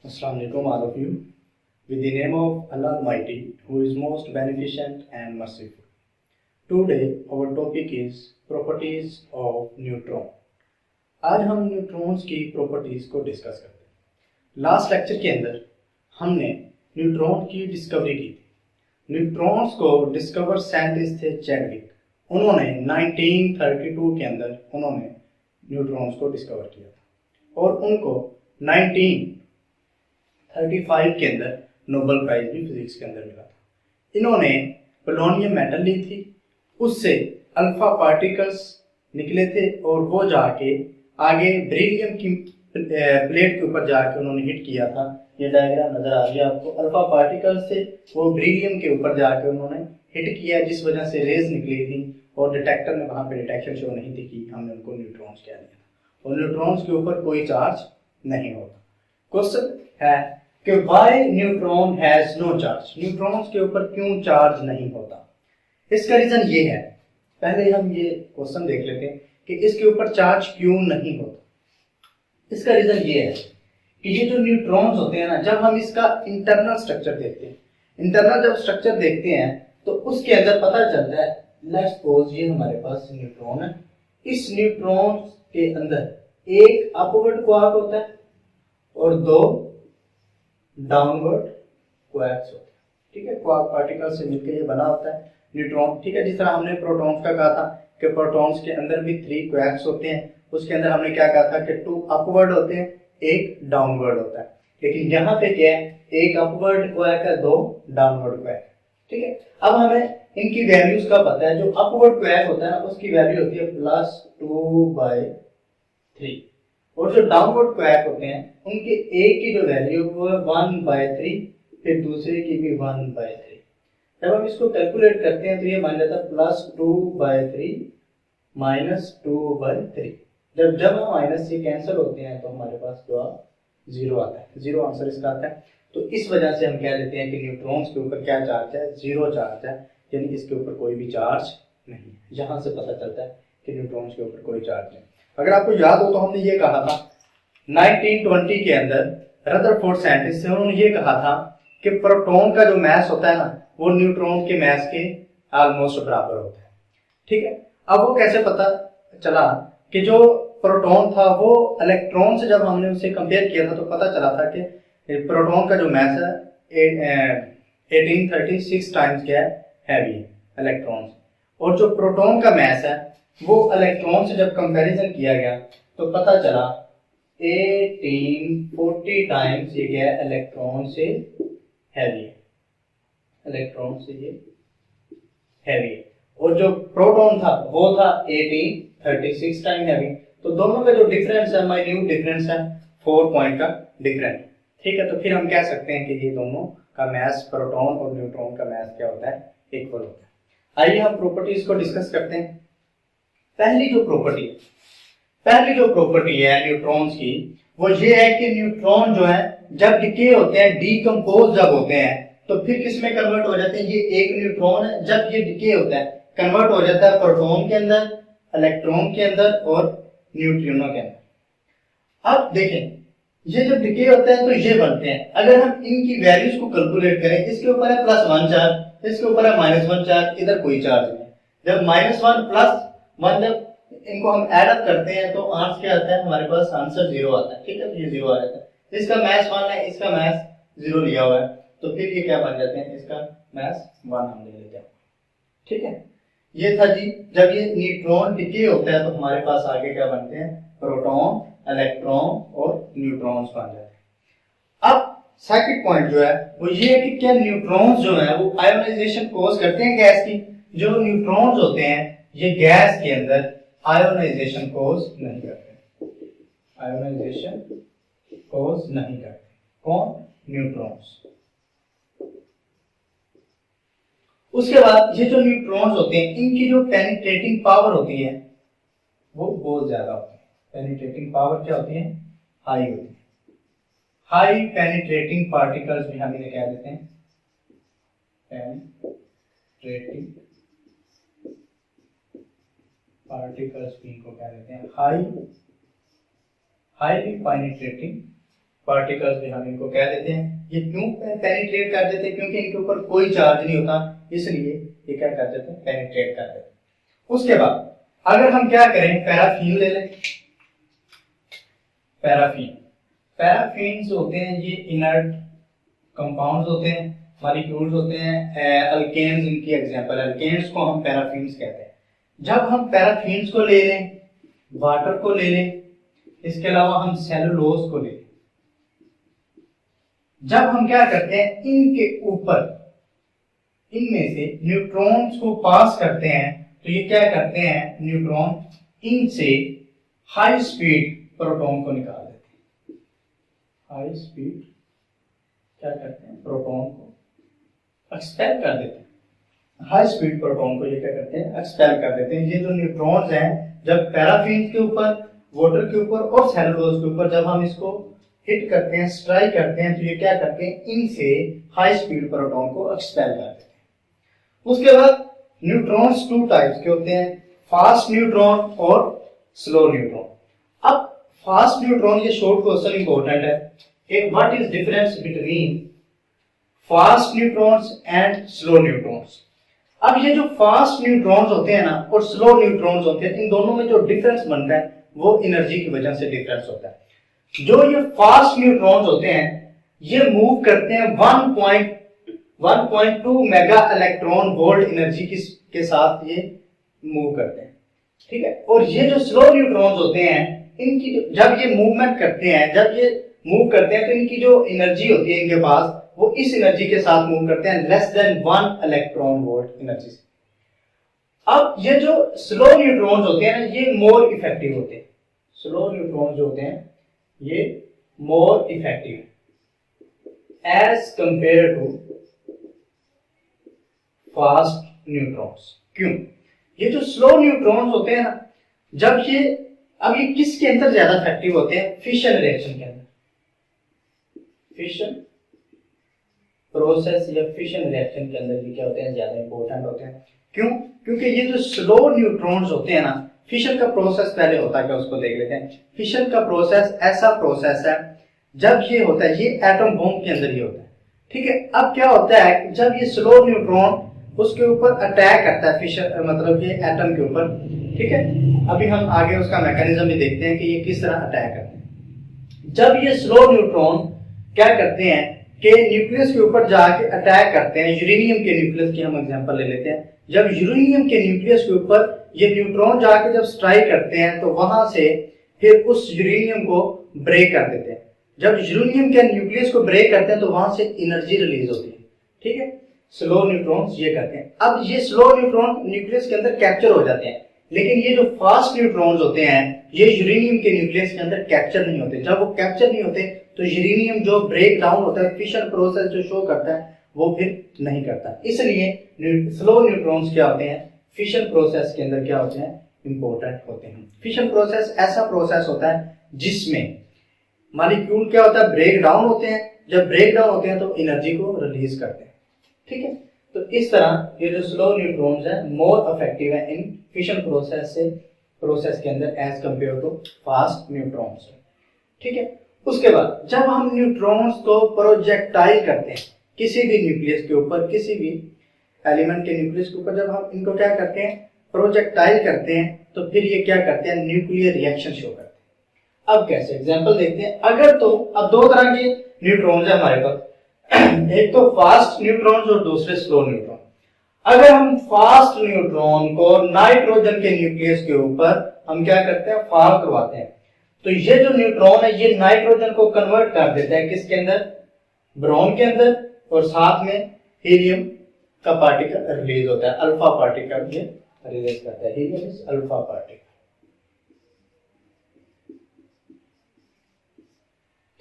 Assalamu alaikum all of you. With the name of Allah Almighty, who is most beneficent and merciful. Today our topic is properties of neutron. आज हम neutrons की properties को discuss करते हैं। Last lecture के अंदर हमने neutron की डिस्कवरी की थी। न्यूट्रॉन्स को डिस्कवर साइंटिस्ट थे चैडविक। उन्होंने 1932 के अंदर उन्होंने न्यूट्रॉन्स को डिस्कवर किया था और उनको 1935 के अंदर नोबेल प्राइज भी फिजिक्स के अंदर मिला था। इन्होंने पोलोनियम मेटल ली थी, उससे अल्फा पार्टिकल्स निकले थे और वो जाके आगे बेरिलियम की प्लेट के ऊपर जाके उन्होंने हिट किया था। ये डायग्राम नजर आ गया आपको। अल्फा पार्टिकल से वो बेरिलियम के ऊपर जाके उन्होंने हिट किया, जिस वजह से रेज निकली थी और डिटेक्टर ने वहां पे डिटेक्शन शो नहीं थी कि हमने उनको न्यूट्रॉन्स कह दिया। और न्यूट्रॉन्स के ऊपर कोई चार्ज नहीं होता। क्वेश्चन है कि why neutron has no charge, neutrons के ऊपर क्यों चार्ज नहीं होता। इसका रीजन ये है, पहले हम ये क्वेश्चन देख लेते हैं कि इसके ऊपर चार्ज क्यों नहीं होता। इसका रीजन ये है कि ये जो न्यूट्रॉन्स होते हैं ना, जब हम इसका इंटरनल स्ट्रक्चर देखते हैं, इंटरनल जब स्ट्रक्चर देखते हैं तो उसके अंदर पता चलता है, लेट्स सपोज ये हमारे पास न्यूट्रॉन है। इस न्यूट्रॉन के अंदर एक अपवर्ड क्वार्क होता है और दो डाउनवर्ड क्वार्क्स होते हैं। ठीक है, क्वार्क पार्टिकल से मिलकर ये बना होता है न्यूट्रॉन। ठीक है, जिस तरह हमने प्रोटॉन्स का कहा था कि प्रोटॉन्स के अंदर भी 3 क्वार्क्स होते हैं, उसके अंदर हमने क्या कहा था कि 2 अपवर्ड होते हैं, एक डाउनवर्ड होता है। लेकिन यहाँ पे क्या है, एक अपवर्ड क्वार्क है, 2 डाउनवर्ड क्वार्क। ठीक है, अब हमें इनकी वैल्यूज का पता है। जो अपवर्ड क्वार्क होता है ना, उसकी वैल्यू होती है +2/3 और जो डाउनवर्ड क्वार्क होते हैं उनके एक की जो वैल्यू वो है 1/3, फिर दूसरे की भी 1/3। जब हम इसको कैलकुलेट करते हैं तो ये मान लेता है +2/3 -2/3। जब हम माइनस से कैंसिल होते हैं तो हमारे पास जवाब 0 आता है, 0 आंसर इसका आता है। तो इस वजह से हम कह देते हैं कि न्यूट्रॉन्स के ऊपर क्या चार्ज है, 0 चार्ज है, यानी इसके ऊपर कोई भी चार्ज नहीं है। यहाँ से पता चलता है कि न्यूट्रॉन्स के ऊपर कोई चार्ज नहीं। अगर आपको याद हो तो हमने ये कहा था 1920 के अंदर रदरफोर्ड साइंटिस्ट थे, उन्होंने ये कहा था कि प्रोटॉन का जो मास होता है ना, वो न्यूट्रॉन के मास के ऑलमोस्ट बराबर होता है। ठीक है, अब वो कैसे पता चला कि जो प्रोटॉन था वो इलेक्ट्रॉन से जब हमने उसे कंपेयर किया था तो पता चला था कि प्रोटॉन का जो मास है 1836 टाइम्स क्या हैवी है इलेक्ट्रॉन से, और जो प्रोटॉन का मास है वो इलेक्ट्रॉन से जब कंपैरिजन किया गया तो पता चला 1840 टाइम्स ये क्या है इलेक्ट्रॉन से हैवी है, इलेक्ट्रॉन से ये हैवी है। और जो प्रोटॉन था वो था 1836 टाइम हैवी। तो दोनों का जो डिफरेंस है, माइन्यूट डिफरेंस है, 4 पॉइंट का डिफरेंस। ठीक है, तो फिर हम कह सकते हैं कि ये दोनों का मास, प्रोटॉन और न्यूट्रॉन का मास क्या होता है, इक्वल होता है। आइए हम प्रॉपर्टीज को डिस्कस करते हैं। पहली जो प्रॉपर्टी है न्यूट्रॉन्स की, वो ये है कि न्यूट्रॉन जो है जब डिके होते हैं, डीकंपोज जब होते हैं, तो फिर किस में कन्वर्ट हो जाते हैं। ये एक न्यूट्रॉन है, जब ये डिके होता है कन्वर्ट हो जाता है प्रोटॉन के अंदर, इलेक्ट्रॉन के अंदर और न्यूट्रिनो के अंदर। अब देखें, ये जब डिके होते हैं तो ये बनते हैं। अगर हम इनकी वैल्यूज को कैलकुलेट करें, इसके ऊपर है +1 चार्ज, इसके ऊपर है -1 चार्ज, इधर कोई चार्ज नहीं। जब -1 +1 जब इनको हम ऐड अप करते हैं तो आंसर क्या आता है, हमारे पास आंसर 0 आता है। ठीक है, तो ये 0 आ जाता है। इसका मास 1 है, इसका मास 0 लिया हुआ है, तो फिर ये क्या बन जाते हैं, इसका मास 1 हम ले लेते हैं। ठीक है, ये था जी। जब ये न्यूट्रॉन डिके होता है तो हमारे पास आगे क्या बनते हैं, प्रोटॉन, इलेक्ट्रॉन और न्यूट्रॉन्स बन जाते हैं। अब सेकंड पॉइंट जो है वो ये है कि क्या न्यूट्रॉन्स जो है वो आयोनाइजेशन कॉज करते हैं गैस की। जो न्यूट्रॉन्स होते हैं ये गैस के अंदर आयोनाइजेशन कॉज नहीं करते, आयोनाइजेशन कॉज नहीं करते। कौन, न्यूट्रॉन्स। उसके बाद ये जो न्यूट्रॉन्स होते हैं इनकी जो पेनिट्रेटिंग पावर होती है वो बहुत ज्यादा होती है। पेनिट्रेटिंग पावर क्या होती है, हाई होती है। हाई पेनिट्रेटिंग पार्टिकल्स भी हम इन्हें कह देते हैं पेनिट्रेटिंग पार्टिकल्स भी इनको कह देते हैं हाईली पेनिट्रेटिंग पार्टिकल्स भी हम इनको कह देते हैं। ये क्यों पेनिट्रेट कर देते हैं? क्योंकि इनके ऊपर कोई चार्ज नहीं होता, इसलिए ये क्या कर देते हैं, पेनिट्रेट कर देते हैं। उसके बाद अगर हम क्या करें, पैराफिन ले लें। पैराफिन होते हैं ये इनर्ट कंपाउंड्स होते हैं, मॉलिक्यूल्स होते हैं, अल्केन्स इनकी एग्जांपल। अल्केन्स को हम पैराफिन्स कहते हैं। जब हम पैराफिन्स को ले लें, वाटर को ले लें, इसके अलावा हम सेलुलोज को ले लें, जब हम क्या करते हैं, इनके ऊपर इनमें से न्यूट्रॉन्स को पास करते हैं, तो ये क्या करते हैं, न्यूट्रॉन इनसे हाई स्पीड प्रोटॉन को निकाल देते हैं। हाई स्पीड क्या करते हैं, प्रोटॉन को एक्सपेल कर देते हैं। हाई स्पीड प्रोटॉन को ये क्या करते हैं, एक्सपेल कर देते हैं। ये जो न्यूट्रॉन्स हैं, जब पैराफिन के ऊपर, वाटर के ऊपर और सेलुलोज के ऊपर जब हम इसको हिट करते हैं, स्ट्राइक करते हैं, तो ये क्या करते हैं, इनसे हाई स्पीड प्रोटॉन को एक्सपेल कर देते हैं। उसके बाद न्यूट्रॉन्स टू टाइप्स के होते हैं, फास्ट न्यूट्रॉन और स्लो न्यूट्रॉन। अब फास्ट न्यूट्रॉन, ये शॉर्ट क्वेश्चन इंपॉर्टेंट है कि what is difference between fast neutrons and slow neutrons. अब ये जो फास्ट न्यूट्रॉन्स होते हैं ना और स्लो न्यूट्रॉन्स होते हैं, इन दोनों में जो डिफरेंस बनता है वो एनर्जी की वजह से डिफरेंस होता है। जो ये फास्ट न्यूट्रॉन्स होते हैं, ये मूव करते हैं 1.2 मेगा इलेक्ट्रॉन वोल्ट एनर्जी के साथ ये मूव करते हैं, ठीक है। और ये जो स्लो न्यूट्रॉन्स होते हैं, इनकी जब ये मूवमेंट करते हैं, जब ये मूव करते हैं, तो इनकी जो एनर्जी होती है इनके पास, वो इस एनर्जी के साथ मूव करते हैं, less than 1 electron volt energy से। अब ये जो स्लो न्यूट्रॉन्स होते हैं ना, ये मोर इफेक्टिव होते हैं। स्लो न्यूट्रॉन्स जो होते हैं ये more effective as compare to fast neutrons. क्यों? ये जो स्लो न्यूट्रॉन्स होते हैं ना, जब ये किसके अंदर ज्यादा इफेक्टिव होते हैं, फिशन रिएक्शन के अंदर, फिशन प्रोसेस या फिशन रिएक्शन के अंदर ये क्या होते हैं, ज्यादा इंपॉर्टेंट होते हैं। क्यों? क्योंकि ये जो स्लो न्यूट्रॉन्स होते हैं ना, फिशन का प्रोसेस पहले होता है क्या, उसको देख लेते हैं। फिशन का प्रोसेस ऐसा प्रोसेस है, जब ये होता है, ये एटम बॉम्ब के अंदर ही होता है, ठीक है। अब क्या होता है, जब ये स्लो न्यूट्रॉन उसके ऊपर अटैक करता है, फिशन मतलब ये एटम के ऊपर, ठीक है। अभी हम आगे उसका मैकेनिज्म भी देखते हैं कि ये किस तरह अटैक करते हैं। जब ये स्लो न्यूट्रॉन क्या करते हैं कि न्यूक्लियस के ऊपर जाके अटैक करते हैं, यूरेनियम के न्यूक्लियस की हम एग्जांपल ले लेते हैं। जब यूरेनियम के न्यूक्लियस के ऊपर ये न्यूट्रॉन जाके जब स्ट्राइक करते हैं, तो वहां से फिर उस यूरेनियम को ब्रेक कर देते हैं। जब यूरेनियम के न्यूक्लियस को ब्रेक करते हैं, तो वहां से एनर्जी रिलीज होती है, ठीक है। स्लो न्यूट्रॉन्स ये करते हैं। अब ये स्लो न्यूट्रॉन न्यूक्लियस के अंदर कैप्चर हो जाते हैं, लेकिन ये जो फास्ट न्यूट्रॉन्स होते हैं, ये यूरेनियम के न्यूक्लियस के अंदर कैप्चर नहीं होते। जब वो कैप्चर नहीं होते, तो यूरेनियम जो ब्रेक डाउन होता है, फिशन प्रोसेस जो शो करता है, वो फिर नहीं करता। इसलिए स्लो न्यूट्रॉन्स क्या होते हैं, फिशन प्रोसेस के अंदर क्या होते हैं, इंपॉर्टेंट होते हैं। फिशन प्रोसेस ऐसा प्रोसेस होता है जिसमें मॉलिक्यूल क्या होता है, ब्रेक डाउन होते हैं। जब ब्रेक डाउन होते हैं तो एनर्जी को रिलीज करते हैं, ठीक है। तो इस तरह ये जो स्लो न्यूट्रॉन्स है मोर इफेक्टिव है इन फिशन प्रोसेस के अंदर as compare to fast neutrons, ठीक है। उसके बाद जब हम न्यूट्रॉन्स को प्रोजेक्टाइल करते हैं किसी भी न्यूक्लियस के ऊपर, किसी भी एलिमेंट के न्यूक्लियस के ऊपर, जब हम इनको क्या करते हैं, प्रोजेक्टाइल करते हैं, तो फिर ये क्या करते हैं, न्यूक्लियर रिएक्शन शो करते हैं। अब कैसे, एग्जांपल देखते हैं। अगर तो अब दो तरह के न्यूट्रॉन्स है हमारे पास, एक तो फास्ट न्यूट्रॉन्स और दूसरे स्लो न्यूट्रॉन। अगर हम फास्ट न्यूट्रॉन को नाइट्रोजन के न्यूक्लियस के ऊपर हम क्या करते हैं, फायर करवाते हैं, तो ये जो न्यूट्रॉन है ये नाइट्रोजन को कन्वर्ट कर देता है किसके अंदर, ब्रोन के अंदर, और साथ में हीलियम का पार्टिकल रिलीज होता है, अल्फा पार्टिकल ये रिलीज करता है, हीलियम इज अल्फा पार्टिकल,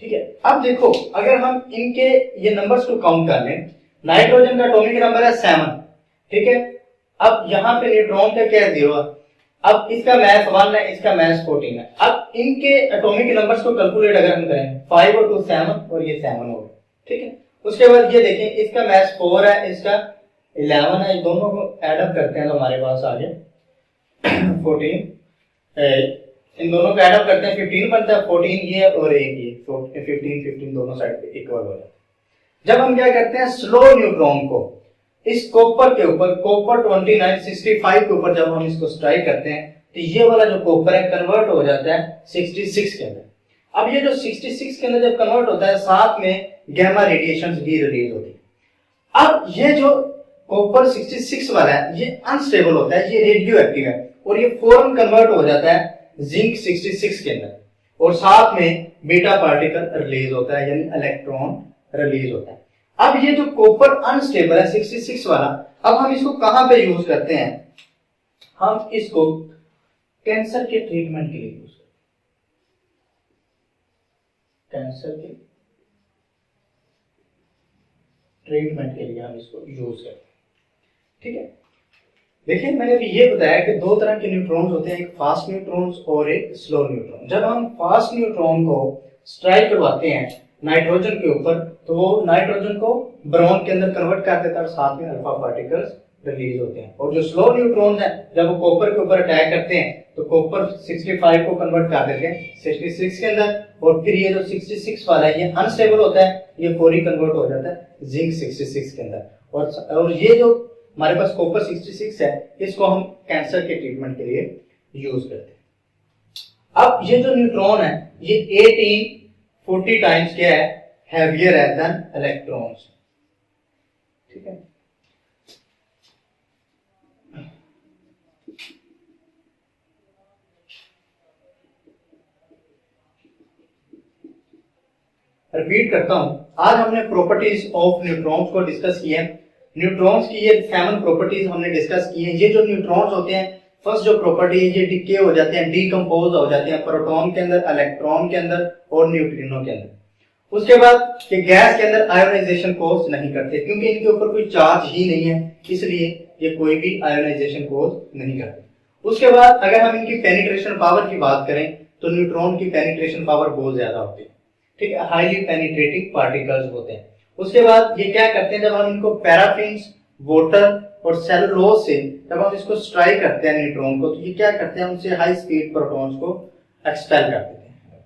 ठीक है। अब देखो, अगर हम इनके ये नंबर्स को काउंट कर लें, नाइट्रोजन का एटॉमिक नंबर है 7, ठीक है। अब यहाँ पे न्यूट्रॉन का क्या है, 0 है। अब इसका मास 1 है, इसका मास 14 है। अब इनके एटॉमिक नंबर्स को कैलकुलेट अगर हम करें, 5 और 2 7, और ये 7 हो गए, ठीक है। उसके बाद ये देखें, इसका मास 4 है, इसका 11 है, दोनों को एड अप करते हैं तो हमारे पास आ गया 14 इन दोनों को एड अप करते हैं 15 बनता है, 14 ये और एक ये, 15 दोनों साइड पे इक्वल हो जाता है। जब हम क्या करते हैं स्लो न्यूट्रॉन को इस कॉपर के ऊपर, कॉपर 2965 के ऊपर जब हम इसको स्ट्राइक करते हैं तो ये वाला जो कॉपर है कन्वर्ट हो जाता है 66 के अंदर। अब ये जो 66 के अंदर जब कन्वर्ट होता है साथ में गैमा रेडिएशंस भी रिलीज होती है। अब ये जो कॉपर 66 वाला है ये अनस्टेबल होता है, ये रेडियो एक्टिव है और ये फौरन कन्वर्ट हो जाता है जिंक 66 के अंदर और साथ में बीटा पार्टिकल रिलीज होता है यानी इलेक्ट्रॉन रिलीज होता है। अब ये जो कॉपर अनस्टेबल है 66 वाला, अब हम इसको कहां पे यूज करते हैं? हम इसको कैंसर के ट्रीटमेंट के लिए यूज करते हैं, कैंसर के ट्रीटमेंट के लिए हम इसको यूज करते हैं। ठीक है, देखिए मैंने अभी ये बताया कि दो तरह के न्यूट्रॉन्स होते हैं, एक फास्ट न्यूट्रॉन्स और एक स्लो न्यूट्रॉन। जब हम फास्ट न्यूट्रॉन को स्ट्राइक करवाते हैं नाइट्रोजन के ऊपर तो वो नाइट्रोजन को बोरॉन के अंदर कन्वर्ट कर देता है और साथ में अल्फा पार्टिकल्स रिलीज होते हैं। और जो स्लो न्यूट्रॉन्स हैं जब वो कॉपर के ऊपर अटैक करते हैं तो कॉपर 65 को कन्वर्ट कर देते हैं 66 के अंदर और फिर ये जो 66 वाला है ये अनस्टेबल होता है, ये फौरी कन्वर्ट हो जाता है जिंक 66 के अंदर। और ये जो हमारे पास कॉपर 66 है इसको हम कैंसर के ट्रीटमेंट के लिए यूज करते हैं। अब ये जो न्यूट्रॉन है ये 40 टाइम्स क्या है हैवियर है देन इलेक्ट्रॉन्स। ठीक है, रिपीट करता हूं, आज हमने प्रॉपर्टीज ऑफ न्यूट्रॉन्स को डिस्कस किया है। न्यूट्रॉन्स की ये 7 प्रॉपर्टीज हमने डिस्कस की हैं। ये जो न्यूट्रॉन्स होते हैं फर्स्ट जो प्रॉपर्टी है ये डिके हो जाते हैं, डीकंपोज हो जाते हैं प्रोटॉन के अंदर, इलेक्ट्रॉन के अंदर और न्यूट्रिनो के अंदर। उसके बाद ये गैस के अंदर आयोनाइजेशन कोज नहीं करते क्योंकि इनके ऊपर कोई चार्ज ही नहीं है, इसलिए ये कोई भी आयोनाइजेशन कोज नहीं करते। उसके बाद अगर हम इनकी पेनिट्रेशन पावर की बात करें तो न्यूट्रॉन की पेनिट्रेशन पावर बहुत ज्यादा होती है। ठीक है, हाईली पेनिट्रेटिंग पार्टिकल्स होते हैं। उसके बाद ये क्या करते हैं, जब हम इनको पैराफिन्स, वाटर और सेलुलोज से जब हम इसको स्ट्राइक करते हैं न्यूट्रॉन को तो ये क्या करते हैं, उनसे हाई स्पीड प्रोटॉन्स को एक्सपेल कर देते हैं।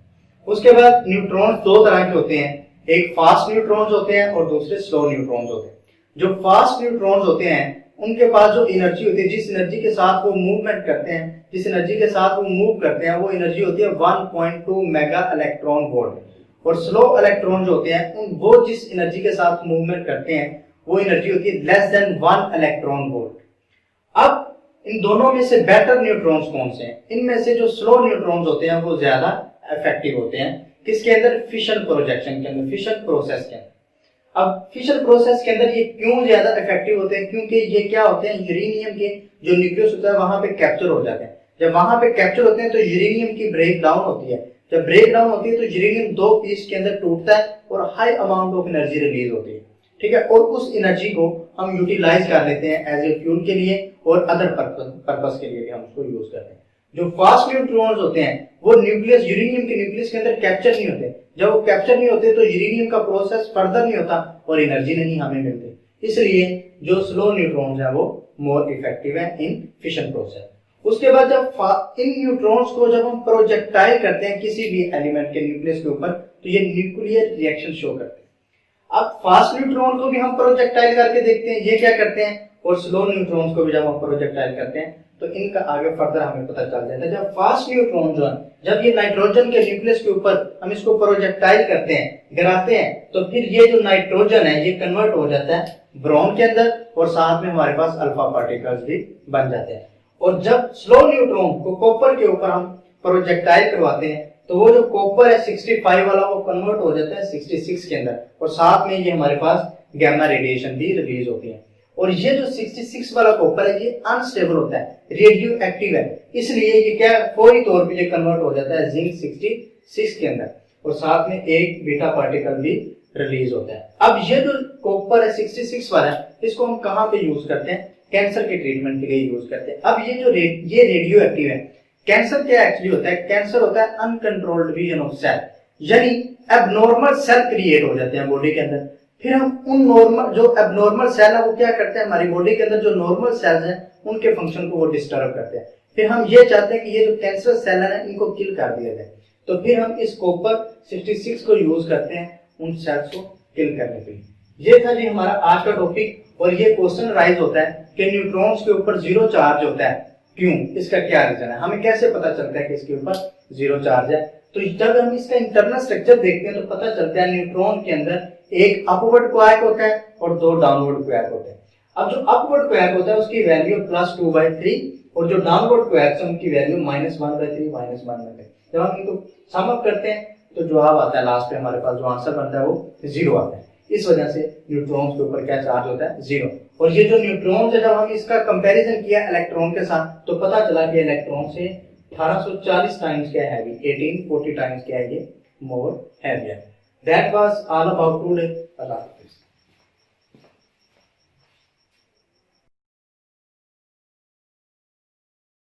उसके बाद न्यूट्रॉन्स दो तरह के होते हैं, एक फास्ट न्यूट्रॉन्स होते हैं और दूसरे स्लो न्यूट्रॉन्स होते हैं। जो फास्ट न्यूट्रॉन्स होते हैं उनके पास जो एनर्जी होती है, जिस एनर्जी के साथ वो मूवमेंट करते हैं, जिस एनर्जी के साथ वो मूव करते हैं वो एनर्जी होती है 1.2 मेगा इलेक्ट्रॉन वोल्ट। और स्लो इलेक्ट्रॉन जो होते हैं वो जिस एनर्जी के साथ मूवमेंट करते हैं वो एनर्जी होती है लेस देन 1 इलेक्ट्रॉन वोल्ट। अब इन दोनों में से बेटर न्यूट्रॉन्स कौन से हैं? इनमें से जो स्लो न्यूट्रॉन्स होते हैं वो ज्यादा इफेक्टिव होते हैं। किसके अंदर? फिशन प्रोजेक्शन के अंदर, फिशन प्रोसेस के अंदर। अब फिशन प्रोसेस के अंदर ये क्यों ज्यादा इफेक्टिव होते हैं? क्योंकि ये क्या होते हैं, यूरेनियम के जो न्यूक्लियस होता है वहां पे कैप्चर हो जाते हैं। जब वहां पे कैप्चर होते हैं तो यूरेनियम की ब्रेक डाउन होती है। जब ब्रेक डाउन होती है तो यूरेनियम 2 पीस के अंदर टूटता है और high amount of energy release होती है। ठीक है, और उस एनर्जी को हम यूटिलाइज कर लेते हैं एज ए फ्यूल के लिए और अदर पर्पस के लिए भी हम उसको यूज करते हैं। जो फास्ट न्यूट्रॉन्स होते हैं वो न्यूक्लियस, यूरेनियम के न्यूक्लियस के अंदर कैप्चर नहीं होते। जब वो कैप्चर नहीं होते तो यूरेनियम का प्रोसेस फर्दर नहीं होता और एनर्जी नहीं हमें मिलती। इसलिए जो स्लो न्यूट्रॉन्स है वो मोर इफेक्टिव है इन फिशन प्रोसेस। उसके बाद जब इन न्यूट्रॉन्स को जब हम प्रोजेक्टाइल करते हैं किसी भी एलिमेंट के न्यूक्लियस के ऊपर तो ये न्यूक्लियर रिएक्शन शो करते हैं। अब फास्ट न्यूट्रॉन को भी हम प्रोजेक्टाइल करके देखते हैं ये क्या करते हैं, और स्लो न्यूट्रॉन्स को भी जब हम प्रोजेक्टाइल करते हैं तो इनका आगे फर्दर हमें पता चल जाता है। जब फास्ट न्यूट्रॉन जो है जब ये नाइट्रोजन के न्यूक्लियस के ऊपर हम इसको प्रोजेक्टाइल करते हैं, गिराते हैं, तो फिर ये जो नाइट्रोजन है ये कन्वर्ट हो जाता है बोरॉन के अंदर और साथ में हमारे पास अल्फा पार्टिकल्स भी बन जाते हैं। और जब स्लो न्यूट्रॉन को कॉपर के ऊपर हम प्रोजेक्टाइल करवाते हैं तो वो जो कॉपर है 65 वाला वो कन्वर्ट हो जाता है 66 के अंदर और साथ में ये हमारे पास गैमा रेडिएशन भी रिलीज होती है। और ये जो 66 वाला कॉपर है ये अनस्टेबल होता है, रेडियो एक्टिव है, इसलिए ये क्या फौरी तौर पे ये कन्वर्ट हो जाता है जिंक 66 के अंदर और साथ में एक बीटा पार्टिकल भी रिलीज होता है। अब ये जो कॉपर है 66 वाला इसको हम कहाँ पे यूज करते हैं? कैंसर के ट्रीटमेंट के लिए यूज करते हैं। अब ये जो ये रेडियो एक्टिव है, कैंसर क्या एक्चुअली होता है? कैंसर होता है अनकंट्रोल्ड डिवीजन ऑफ सेल, यानी एबनॉर्मल सेल क्रिएट हो जाते हैं बॉडी के अंदर। फिर हम उन नॉर्मल जो एबनॉर्मल सेल है वो क्या करते हैं, हमारी बॉडी के अंदर जो नॉर्मल सेल्स हैं उनके फंक्शन को वो डिस्टर्ब करते हैं। फिर हम ये चाहते हैं कि ये जो कैंसरस सेल है इनको किल कर दिया जाए, तो फिर हम इस कॉपर 66 को यूज करते हैं उन सेल्स को किल करने के लिए। ये था जी हमारा आज का टॉपिक, और ये क्वेश्चन राइज होता है कि न्यूट्रॉन्स के ऊपर जीरो चार्ज होता है, क्यों, इसका क्या रीजन है, हमें कैसे पता चलता है कि इसके ऊपर जीरो चार्ज है। तो जब हम इसका इंटरनल स्ट्रक्चर देखते हैं तो पता चलता है न्यूट्रॉन के अंदर एक अपवर्ड क्वार्क होता है और दो डाउनवर्ड क्वार्क होते हैं। अब जो अपवर्ड क्वार्क होता है उसकी वैल्यू +2/3 और जो डाउनवर्ड क्वार्क है उनकी वैल्यू -1/3 -1/3। जब हम इनको सम अप करते हैं तो जवाब आता है लास्ट पे, हमारे पास जो आंसर बनता है वो 0 आता है। इस वजह से न्यूट्रॉन्स के ऊपर क्या चार्ज होता है, 0। और ये जो न्यूट्रॉन्स है जब हम इसका कंपैरिजन किया इलेक्ट्रॉन के साथ तो पता चला कि इलेक्ट्रॉन से 1840 टाइम्स क्या है, 1840 टाइम्स क्या है ये more heavier. That was all about today.